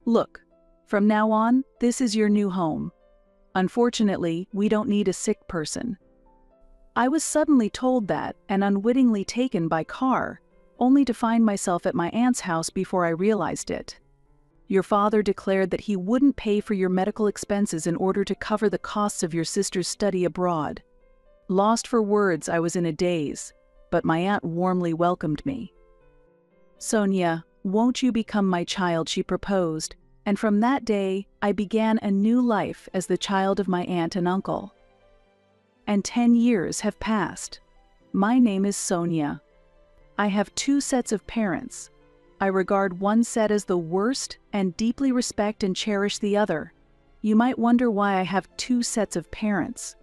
Look, from now on, this is your new home. Unfortunately, we don't need a sick person." I was suddenly told that and unwittingly taken by car, only to find myself at my aunt's house before I realized it. "Your father declared that he wouldn't pay for your medical expenses in order to cover the costs of your sister's study abroad." Lost for words, I was in a daze, but my aunt warmly welcomed me. "Sonia, won't you become my child?" she proposed, and from that day, I began a new life as the child of my aunt and uncle. And 10 years have passed. My name is Sonia. I have 2 sets of parents. I regard one set as the worst and deeply respect and cherish the other. You might wonder why I have 2 sets of parents.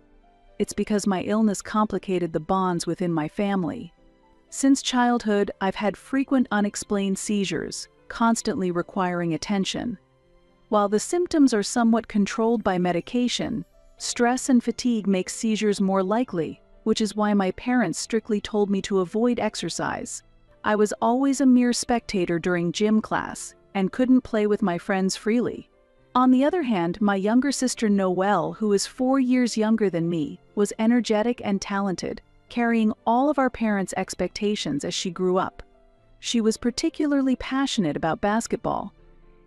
It's because my illness complicated the bonds within my family. Since childhood, I've had frequent unexplained seizures, constantly requiring attention. While the symptoms are somewhat controlled by medication, stress and fatigue make seizures more likely, which is why my parents strictly told me to avoid exercise. I was always a mere spectator during gym class and couldn't play with my friends freely. On the other hand, my younger sister Noelle, who is 4 years younger than me, was energetic and talented, carrying all of our parents' expectations as she grew up. She was particularly passionate about basketball.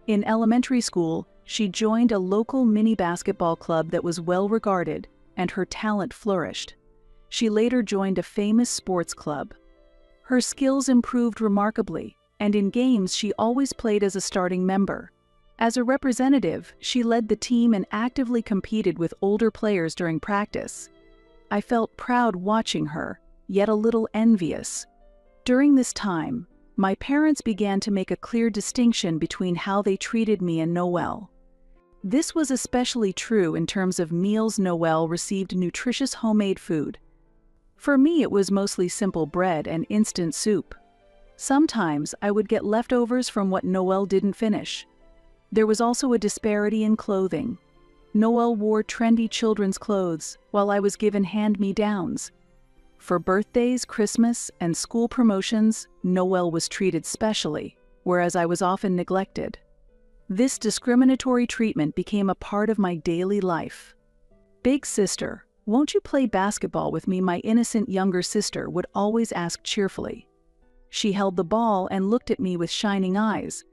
In elementary school, she joined a local mini basketball club that was well regarded, and her talent flourished. She later joined a famous sports club. Her skills improved remarkably, and in games she always played as a starting member. As a representative, she led the team and actively competed with older players during practice. I felt proud watching her, yet a little envious. During this time, my parents began to make a clear distinction between how they treated me and Noelle. This was especially true in terms of meals. Noelle received nutritious homemade food. For me, it was mostly simple bread and instant soup. Sometimes I would get leftovers from what Noelle didn't finish. There was also a disparity in clothing. Noelle wore trendy children's clothes, while I was given hand-me-downs. For birthdays, Christmas, and school promotions, Noelle was treated specially, whereas I was often neglected. This discriminatory treatment became a part of my daily life. "Big sister, won't you play basketball with me?" my innocent younger sister would always ask cheerfully. She held the ball and looked at me with shining eyes.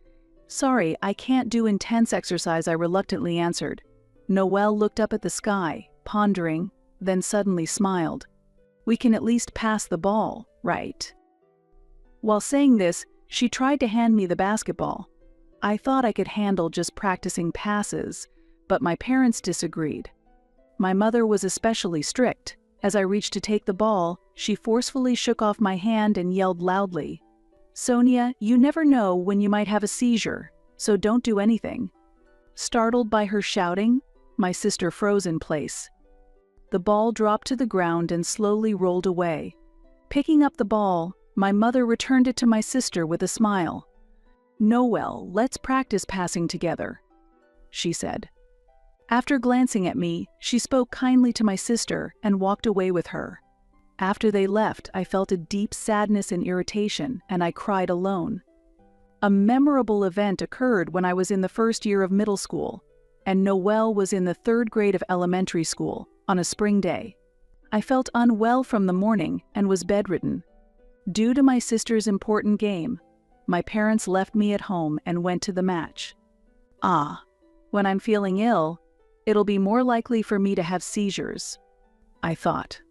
"Sorry, I can't do intense exercise," I reluctantly answered. Noelle looked up at the sky, pondering, then suddenly smiled. "We can at least pass the ball, right?" While saying this, she tried to hand me the basketball. I thought I could handle just practicing passes, but my parents disagreed. My mother was especially strict. As I reached to take the ball, she forcefully shook off my hand and yelled loudly, "Sonia, you never know when you might have a seizure, so don't do anything." Startled by her shouting, my sister froze in place. The ball dropped to the ground and slowly rolled away. Picking up the ball, my mother returned it to my sister with a smile. "Noelle, let's practice passing together," she said. After glancing at me, she spoke kindly to my sister and walked away with her. After they left, I felt a deep sadness and irritation, and I cried alone. A memorable event occurred when I was in the first year of middle school, and Noelle was in the 3rd grade of elementary school, on a spring day. I felt unwell from the morning and was bedridden. Due to my sister's important game, my parents left me at home and went to the match. When I'm feeling ill, it'll be more likely for me to have seizures, I thought.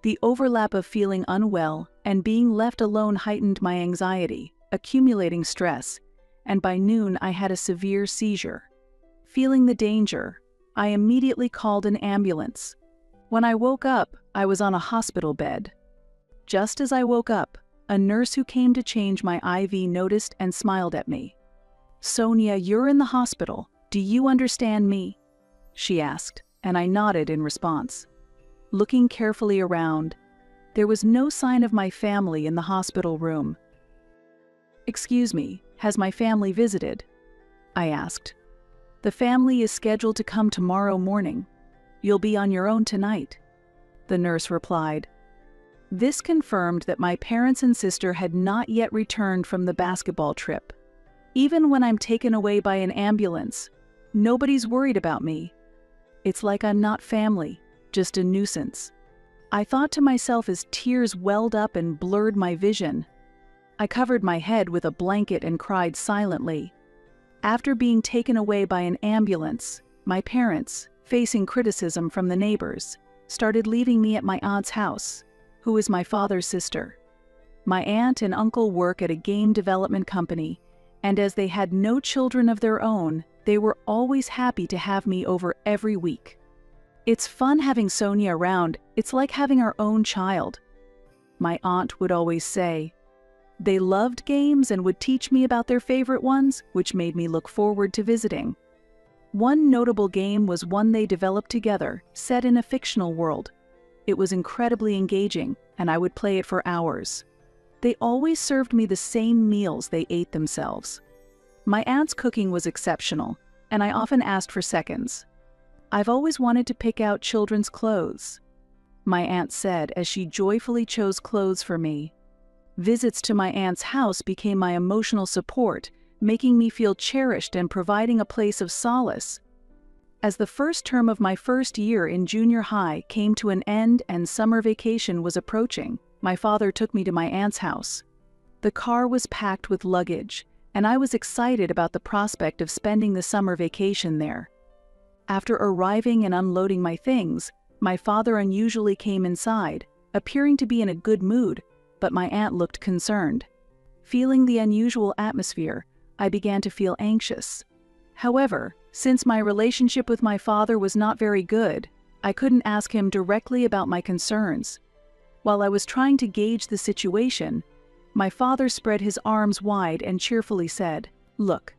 The overlap of feeling unwell and being left alone heightened my anxiety, accumulating stress, and by noon I had a severe seizure. Feeling the danger, I immediately called an ambulance. When I woke up, I was on a hospital bed. Just as I woke up, a nurse who came to change my IV noticed and smiled at me. "Sonia, you're in the hospital. Do you understand me?" she asked, and I nodded in response. Looking carefully around, there was no sign of my family in the hospital room. "Excuse me, has my family visited?" I asked. "The family is scheduled to come tomorrow morning. You'll be on your own tonight," the nurse replied. This confirmed that my parents and sister had not yet returned from the basketball trip. Even when I'm taken away by an ambulance, nobody's worried about me. It's like I'm not family, just a nuisance. I thought to myself as tears welled up and blurred my vision. I covered my head with a blanket and cried silently. After being taken away by an ambulance, my parents, facing criticism from the neighbors, started leaving me at my aunt's house, who is my father's sister. My aunt and uncle work at a game development company, and as they had no children of their own, they were always happy to have me over every week. It's fun having Sonia around. It's like having our own child. My aunt would always say. They loved games and would teach me about their favorite ones, which made me look forward to visiting. One notable game was one they developed together, set in a fictional world. It was incredibly engaging, and I would play it for hours. They always served me the same meals they ate themselves. My aunt's cooking was exceptional, and I often asked for seconds. I've always wanted to pick out children's clothes, my aunt said as she joyfully chose clothes for me. Visits to my aunt's house became my emotional support, making me feel cherished and providing a place of solace. As the first term of my first year in junior high came to an end and summer vacation was approaching, my father took me to my aunt's house. The car was packed with luggage, and I was excited about the prospect of spending the summer vacation there. After arriving and unloading my things, my father unusually came inside, appearing to be in a good mood, but my aunt looked concerned. Feeling the unusual atmosphere, I began to feel anxious. However, since my relationship with my father was not very good, I couldn't ask him directly about my concerns. While I was trying to gauge the situation, my father spread his arms wide and cheerfully said, "Look,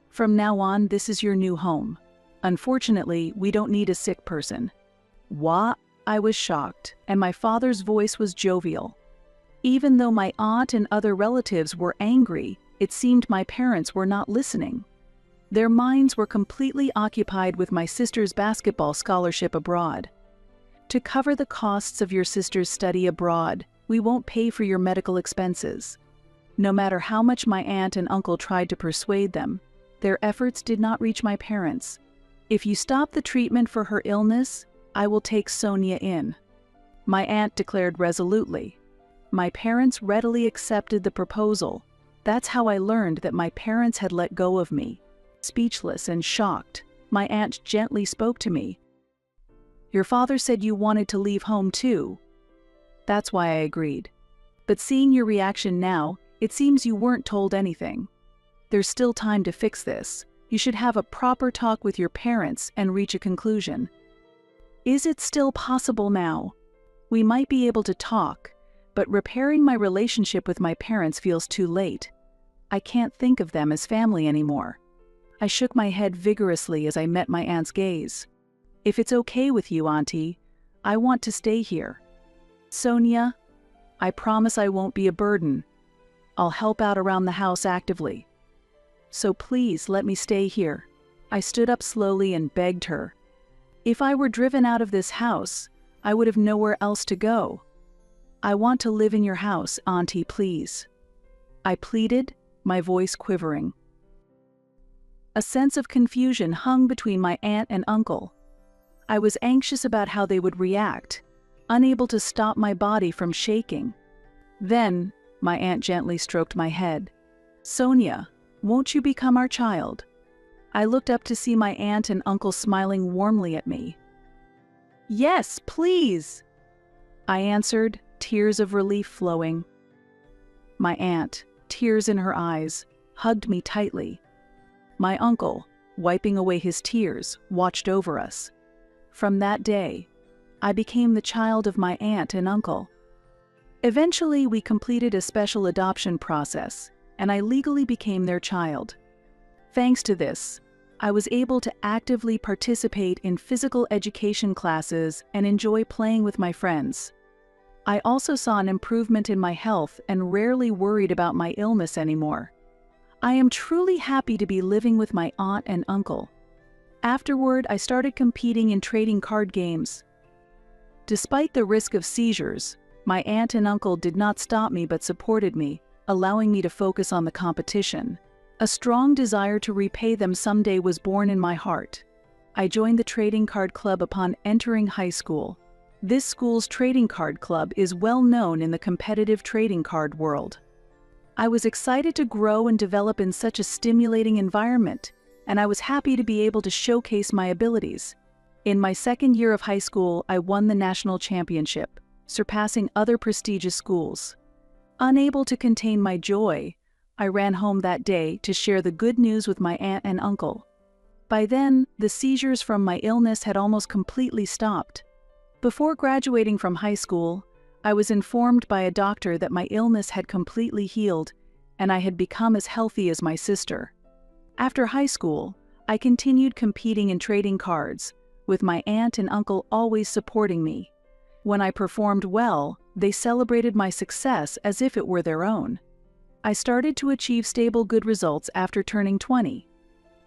from now on, this is your new home. Unfortunately, we don't need a sick person." What? I was shocked, and my father's voice was jovial. Even though my aunt and other relatives were angry, it seemed my parents were not listening. Their minds were completely occupied with my sister's basketball scholarship abroad. To cover the costs of your sister's study abroad, we won't pay for your medical expenses. No matter how much my aunt and uncle tried to persuade them, their efforts did not reach my parents. If you stop the treatment for her illness, I will take Sonia in, my aunt declared resolutely. My parents readily accepted the proposal. That's how I learned that my parents had let go of me. Speechless and shocked, my aunt gently spoke to me. "Your father said you wanted to leave home too." That's why I agreed. But seeing your reaction now, it seems you weren't told anything. There's still time to fix this. You should have a proper talk with your parents and reach a conclusion. Is it still possible now? We might be able to talk, but repairing my relationship with my parents feels too late. I can't think of them as family anymore. I shook my head vigorously as I met my aunt's gaze. "If it's okay with you, Auntie, I want to stay here. Sonia, I promise I won't be a burden. I'll help out around the house actively. So please let me stay here." I stood up slowly and begged her. If I were driven out of this house, I would have nowhere else to go. "I want to live in your house, Auntie, please," I pleaded, my voice quivering. A sense of confusion hung between my aunt and uncle. I was anxious about how they would react, unable to stop my body from shaking. Then, my aunt gently stroked my head. "Sonia, won't you become our child?" I looked up to see my aunt and uncle smiling warmly at me. "Yes, please," I answered, tears of relief flowing. My aunt, tears in her eyes, hugged me tightly. My uncle, wiping away his tears, watched over us. From that day, I became the child of my aunt and uncle. Eventually, we completed a special adoption process, and I legally became their child. Thanks to this, I was able to actively participate in physical education classes and enjoy playing with my friends. I also saw an improvement in my health and rarely worried about my illness anymore. I am truly happy to be living with my aunt and uncle. Afterward, I started competing in trading card games. Despite the risk of seizures, my aunt and uncle did not stop me but supported me, allowing me to focus on the competition. A strong desire to repay them someday was born in my heart. I joined the trading card club upon entering high school. This school's trading card club is well known in the competitive trading card world. I was excited to grow and develop in such a stimulating environment, and I was happy to be able to showcase my abilities. In my second year of high school, I won the national championship, surpassing other prestigious schools. Unable to contain my joy, I ran home that day to share the good news with my aunt and uncle. By then, the seizures from my illness had almost completely stopped. Before graduating from high school, I was informed by a doctor that my illness had completely healed and I had become as healthy as my sister. After high school, I continued competing in trading cards, with my aunt and uncle always supporting me. When I performed well, they celebrated my success as if it were their own. I started to achieve stable good results after turning 20.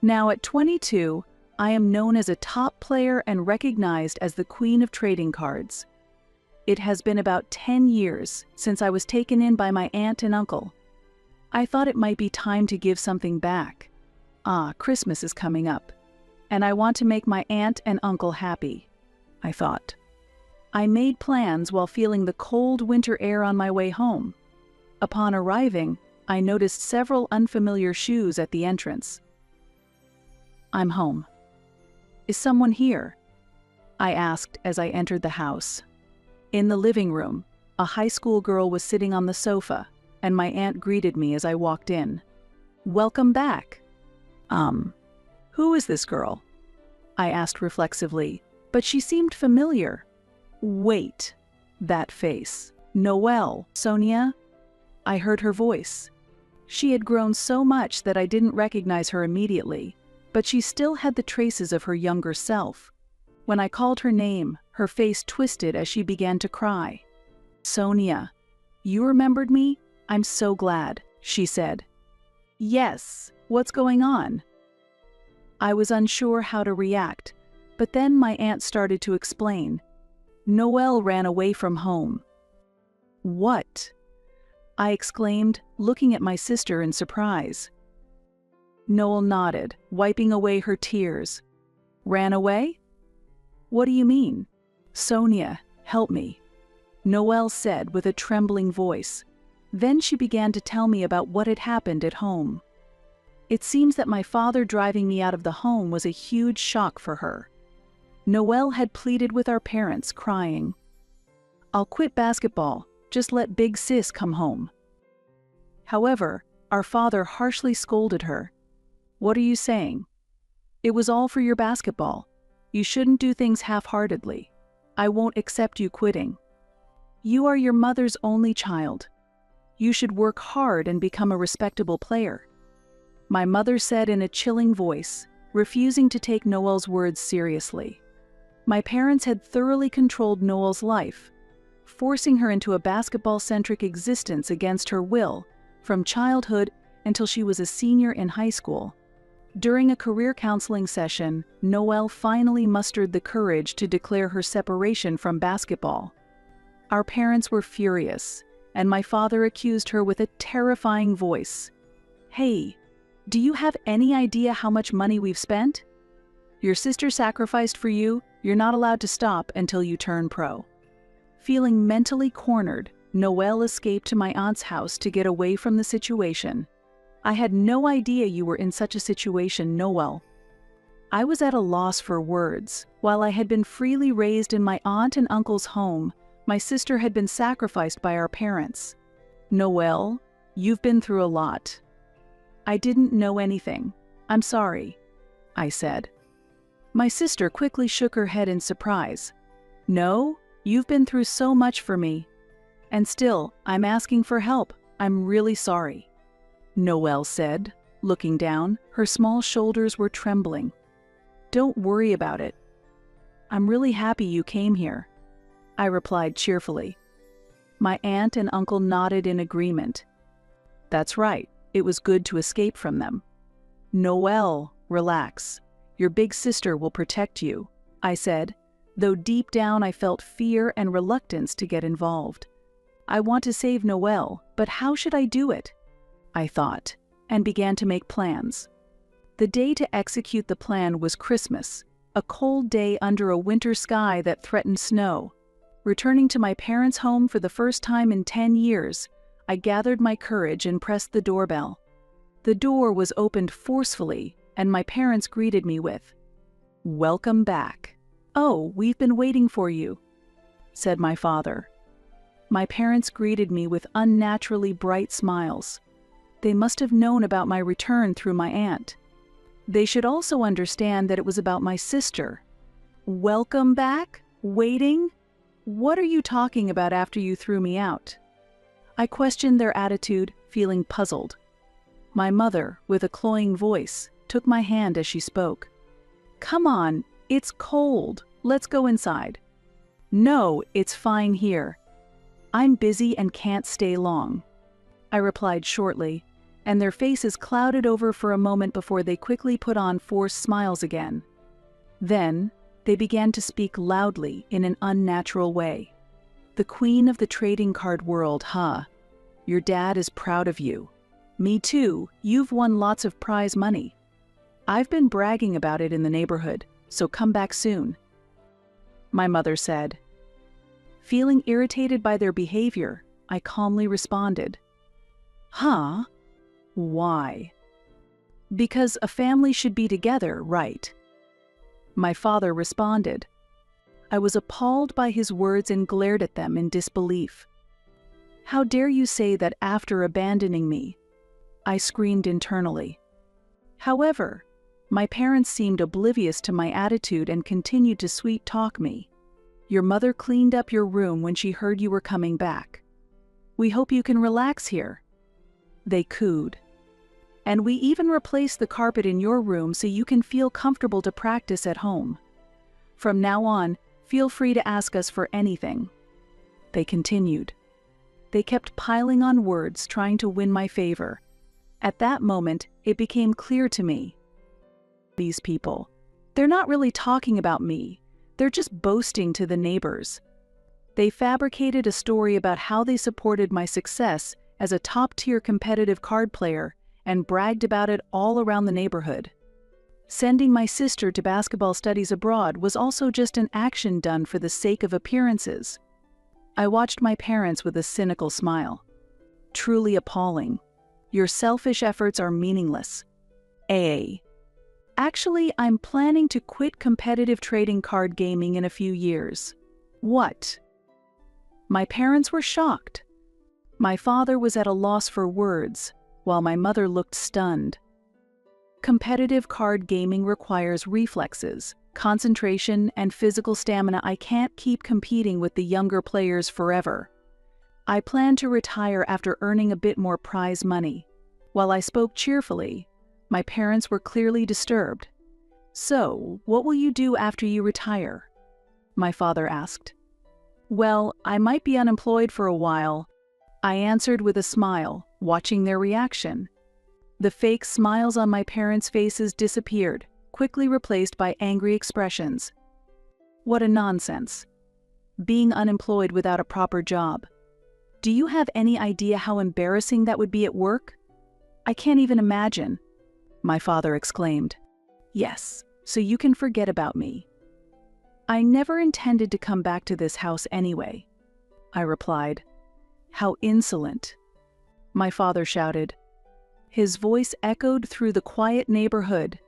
Now at 22, I am known as a top player and recognized as the queen of trading cards. It has been about 10 years since I was taken in by my aunt and uncle. I thought it might be time to give something back. Christmas is coming up, and I want to make my aunt and uncle happy, I thought. I made plans while feeling the cold winter air on my way home. Upon arriving, I noticed several unfamiliar shoes at the entrance. I'm home. Is someone here? I asked as I entered the house. In the living room, a high school girl was sitting on the sofa, and my aunt greeted me as I walked in. Welcome back. Who is this girl? I asked reflexively, but she seemed familiar. Wait, that face. Noelle, Sonia? I heard her voice. She had grown so much that I didn't recognize her immediately, but she still had the traces of her younger self. When I called her name, her face twisted as she began to cry. Sonia, you remembered me? I'm so glad, she said. Yes, what's going on? I was unsure how to react, but then my aunt started to explain. Noelle ran away from home. What? I exclaimed, looking at my sister in surprise. Noelle nodded, wiping away her tears. Ran away? What do you mean? Sonia, help me, Noelle said with a trembling voice. Then she began to tell me about what had happened at home. It seems that my father driving me out of the home was a huge shock for her. Noelle had pleaded with our parents, crying, I'll quit basketball, just let big sis come home. However, our father harshly scolded her. What are you saying? It was all for your basketball. You shouldn't do things half-heartedly. I won't accept you quitting. You are your mother's only child. You should work hard and become a respectable player. My mother said in a chilling voice, refusing to take Noelle's words seriously. My parents had thoroughly controlled Noelle's life, forcing her into a basketball-centric existence against her will, from childhood until she was a senior in high school. During a career counseling session, Noelle finally mustered the courage to declare her separation from basketball. Our parents were furious, and my father accused her with a terrifying voice. Hey, do you have any idea how much money we've spent? Your sister sacrificed for you, you're not allowed to stop until you turn pro. Feeling mentally cornered, Noelle escaped to my aunt's house to get away from the situation. I had no idea you were in such a situation, Noelle. I was at a loss for words. While I had been freely raised in my aunt and uncle's home, my sister had been sacrificed by our parents. Noelle, you've been through a lot. I didn't know anything. I'm sorry, I said. My sister quickly shook her head in surprise. No, you've been through so much for me. And still, I'm asking for help. I'm really sorry, Noelle said, looking down. Her small shoulders were trembling. Don't worry about it. I'm really happy you came here, I replied cheerfully. My aunt and uncle nodded in agreement. That's right, it was good to escape from them. Noelle, relax. Your big sister will protect you, I said, though deep down I felt fear and reluctance to get involved. I want to save Noelle, but how should I do it? I thought, and began to make plans. The day to execute the plan was Christmas, a cold day under a winter sky that threatened snow. Returning to my parents' home for the first time in 10 years, I gathered my courage and pressed the doorbell. The door was opened forcefully, and my parents greeted me with, "Welcome back." "Oh, we've been waiting for you," said my father. My parents greeted me with unnaturally bright smiles. They must have known about my return through my aunt. They should also understand that it was about my sister. "Welcome back? Waiting? What are you talking about after you threw me out?" I questioned their attitude, feeling puzzled. My mother, with a cloying voice, took my hand as she spoke. "Come on, it's cold. Let's go inside." "No, it's fine here. I'm busy and can't stay long," I replied shortly, and their faces clouded over for a moment before they quickly put on forced smiles again. Then, they began to speak loudly in an unnatural way. "The queen of the trading card world, huh? Your dad is proud of you. Me too, you've won lots of prize money. I've been bragging about it in the neighborhood, so come back soon," my mother said. Feeling irritated by their behavior, I calmly responded, "Huh? Why?" "Because a family should be together, right?" My father responded. I was appalled by his words and glared at them in disbelief. "How dare you say that after abandoning me?" I screamed internally. However, my parents seemed oblivious to my attitude and continued to sweet-talk me. "Your mother cleaned up your room when she heard you were coming back. We hope you can relax here," they cooed. "And we even replaced the carpet in your room so you can feel comfortable to practice at home. From now on, feel free to ask us for anything," they continued. They kept piling on words, trying to win my favor. At that moment, it became clear to me. These people, they're not really talking about me. They're just boasting to the neighbors. They fabricated a story about how they supported my success as a top-tier competitive card player and bragged about it all around the neighborhood. Sending my sister to basketball studies abroad was also just an action done for the sake of appearances. I watched my parents with a cynical smile. Truly appalling. Your selfish efforts are meaningless. Actually, I'm planning to quit competitive trading card gaming in a few years. What? My parents were shocked. My father was at a loss for words, while my mother looked stunned. Competitive card gaming requires reflexes, concentration, and physical stamina. I can't keep competing with the younger players forever. I plan to retire after earning a bit more prize money. While I spoke cheerfully, my parents were clearly disturbed. "So, what will you do after you retire?" my father asked. "Well, I might be unemployed for a while," I answered with a smile, watching their reaction. The fake smiles on my parents' faces disappeared, quickly replaced by angry expressions. What a nonsense. Being unemployed without a proper job. Do you have any idea how embarrassing that would be at work? I can't even imagine, my father exclaimed. "Yes, so you can forget about me." "I never intended to come back to this house anyway," I replied. "How insolent," my father shouted. His voice echoed through the quiet neighborhood,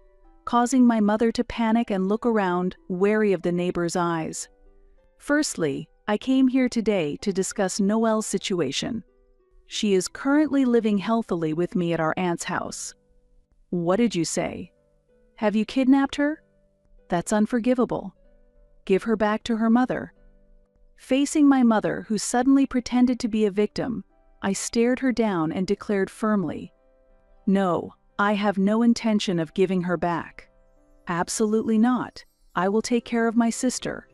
causing my mother to panic and look around, wary of the neighbors' eyes. "Firstly, I came here today to discuss Noelle's situation. She is currently living healthily with me at our aunt's house." "What did you say? Have you kidnapped her? That's unforgivable. Give her back to her mother." Facing my mother, who suddenly pretended to be a victim, I stared her down and declared firmly, "No, I have no intention of giving her back. Absolutely not. I will take care of my sister."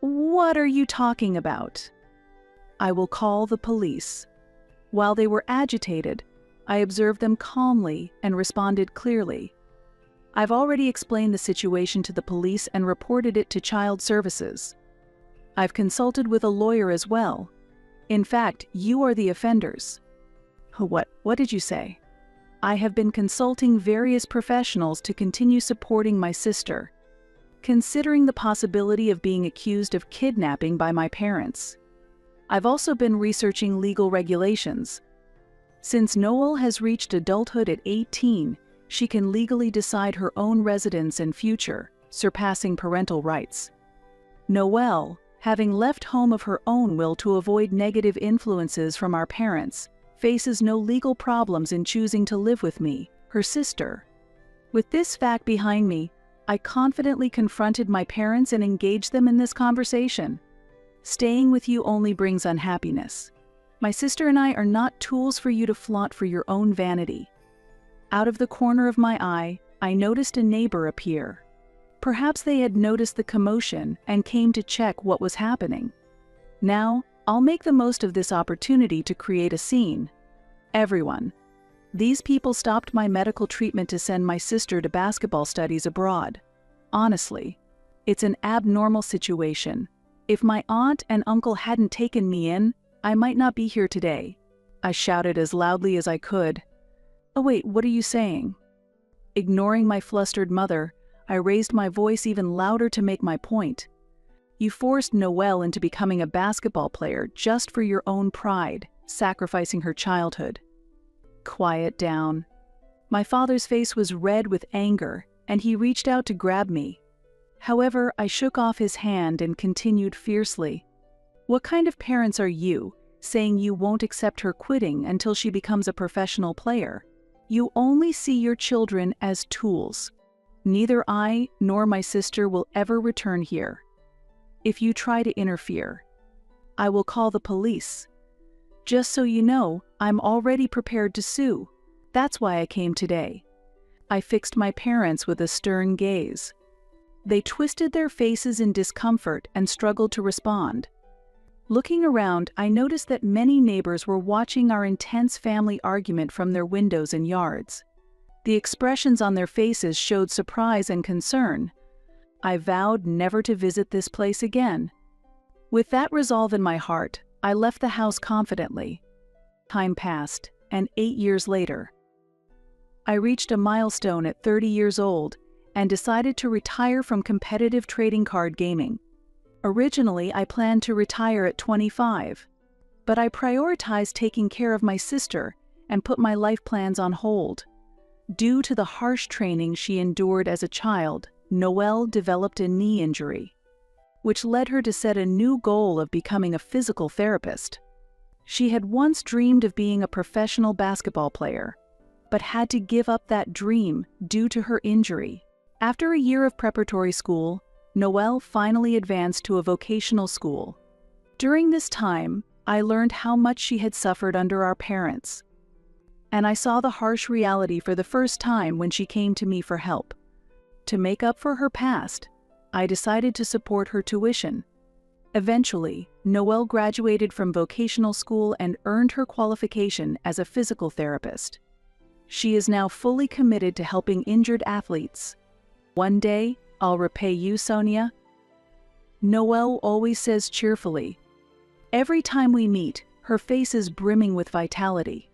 "What are you talking about?" "I will call the police." While they were agitated, I observed them calmly and responded clearly. "I've already explained the situation to the police and reported it to Child Services. I've consulted with a lawyer as well. In fact, you are the offenders." What did you say?" I have been consulting various professionals to continue supporting my sister, considering the possibility of being accused of kidnapping by my parents. I've also been researching legal regulations. Since Noelle has reached adulthood at 18, she can legally decide her own residence and future, surpassing parental rights. Noelle, having left home of her own will to avoid negative influences from our parents, faces no legal problems in choosing to live with me, her sister. With this fact behind me, I confidently confronted my parents and engaged them in this conversation. Staying with you only brings unhappiness. My sister and I are not tools for you to flaunt for your own vanity. Out of the corner of my eye, I noticed a neighbor appear. Perhaps they had noticed the commotion and came to check what was happening. Now, I'll make the most of this opportunity to create a scene. Everyone. These people stopped my medical treatment to send my sister to basketball studies abroad. Honestly, it's an abnormal situation. If my aunt and uncle hadn't taken me in, I might not be here today. I shouted as loudly as I could. Oh wait, what are you saying? Ignoring my flustered mother, I raised my voice even louder to make my point. You forced Noelle into becoming a basketball player just for your own pride, sacrificing her childhood. Quiet down. My father's face was red with anger, and he reached out to grab me. However, I shook off his hand and continued fiercely. What kind of parents are you, saying you won't accept her quitting until she becomes a professional player? You only see your children as tools. Neither I nor my sister will ever return here. If you try to interfere, I will call the police. Just so you know, I'm already prepared to sue. That's why I came today. I fixed my parents with a stern gaze. They twisted their faces in discomfort and struggled to respond. Looking around, I noticed that many neighbors were watching our intense family argument from their windows and yards. The expressions on their faces showed surprise and concern. I vowed never to visit this place again. With that resolve in my heart, I left the house confidently. Time passed, and 8 years later, I reached a milestone at 30 years old and decided to retire from competitive trading card gaming. Originally, I planned to retire at 25, but I prioritized taking care of my sister and put my life plans on hold. Due to the harsh training she endured as a child, Noelle developed a knee injury, which led her to set a new goal of becoming a physical therapist. She had once dreamed of being a professional basketball player, but had to give up that dream due to her injury. After a year of preparatory school, Noelle finally advanced to a vocational school. During this time, I learned how much she had suffered under our parents, and I saw the harsh reality for the first time when she came to me for help. To make up for her past, I decided to support her tuition. Eventually, Noelle graduated from vocational school and earned her qualification as a physical therapist. She is now fully committed to helping injured athletes. One day, I'll repay you, Sonia. Noelle always says cheerfully. Every time we meet, her face is brimming with vitality.